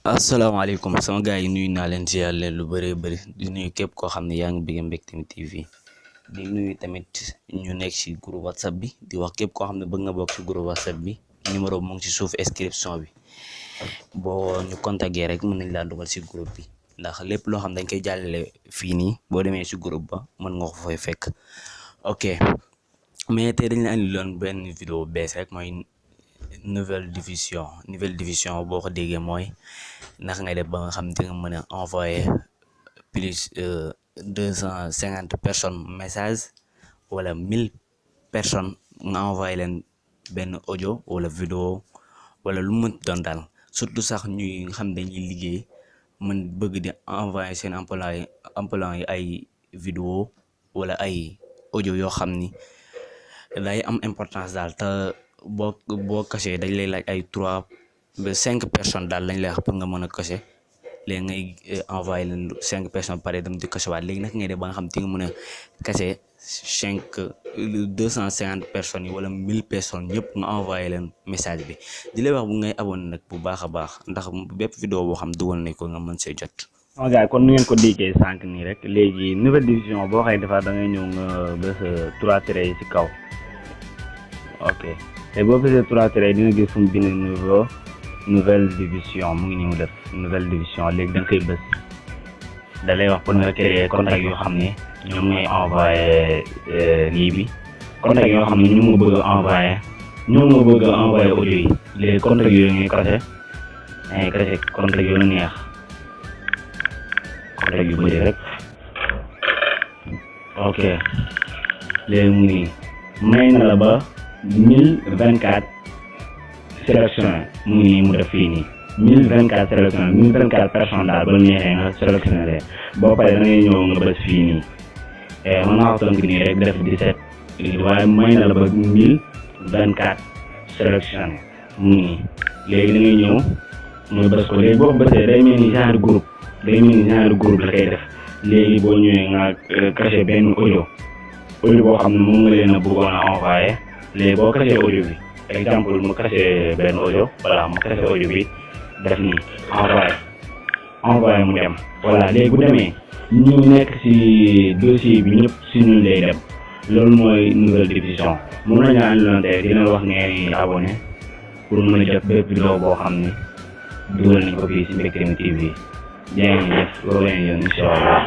asalaamaaleykum sama gars yi nuyu naa leen ziar leen lu bëree bëri di nuyu képp koo xam ne yaa ngi bëgg Mbectemi Tamit TV di nuyu tamit ñu nekk ci groupe whatsapp bi di wax képp koo xam ne bëgg nga bokk ci groupe whatsapp bi numéro bi mu ngi ci suuf inscription bi boo ñu contacter rek mën nañ laa dugal ci groupe bi ndax lépp loo xam dañ koy jàllale fii nii boo demee ci groupe ba mën nga ko fay fekk. ok mais tey dañ la andi loon benn vidéo bees rek mooy nouvelle division boo ko déggee mooy naka ngay def ba nga xam di nga mën a envoyer plus 250 personnes message wala 1000 personnes nga envoyer leen benn audio wala vidéo wala lu mu doon daal surtout sax ñuy nga xam dañuy liggéey mën bëgg di envoyer seen employé yi ay vidéo wala ay audio yoo xam ni day am importance daal te boo caché dañ lay laaj ay 3 ba 5 personnes daal lañ lay wax pour nga mën a caché léegi ngay envoyé leen 5 personnes pare dem di caché waat léegi nag ngay def ba nga xam te nga mën a caché 250 personnes yi wala 1000 personnes ñëpp nga envoyé leen message bi di lay wax bu ngay abonné nag bu baax a baax ndax bépp vidéo boo xam dugal nañ ko nga mën see jot. sama gars kon nu ngeen ko déggee sànq nii rek léegi nouvelle division boo xëy defaat da ngay ñëw nga bës 3 traits yi ci kaw ok te boo bësee 3 traits di nga gis fu mu bind nouvelle division mu ngi nii mu def nouvelle division léegi da nga koy bës da lay wax pour nga créer contact yoo xam ne ñoom ngay envoyé lii bi contact yoo xam ne ñoom nga bëgg a envoyé audio yi léegi contact yooyu ngay caché contact yu la neex contact yu bëri rek ok léegi mu ngi may na la ba 1024 sélection mu ngi nii mu def fii nii 1024 sélection 1024 personnes daal ba neexee nga sélectionné leen boo paree da ngay ñëw nga bës fii nii mën naa ko tënk nii rek def 17 waaye may na la ba 1024 sélectionné mu ngi nii léegi da ngay ñëw nga bës ko léegi boo ko bësee day mel ni genre groupe la koy def léegi boo ñëwee nga caché benn audio boo xam ne moom nga leen a bëggoon a envoyé léegi boo caché audio bi exemple mu caché benn audio voilà mu caché audio bi def nii envoyé mu dem voilà léegi bu demee ñu nekk ci dossier bi ñëpp ci ñun lay dem loolu mooy nouvelle division mun nañu àndoon tey dina wax ngeen abonné pour mën a jot bépp vidéo boo xam ne dugal nañ ko fii ci Mbectemi TV jërë ngeen jëf loolu leen yoon incha allah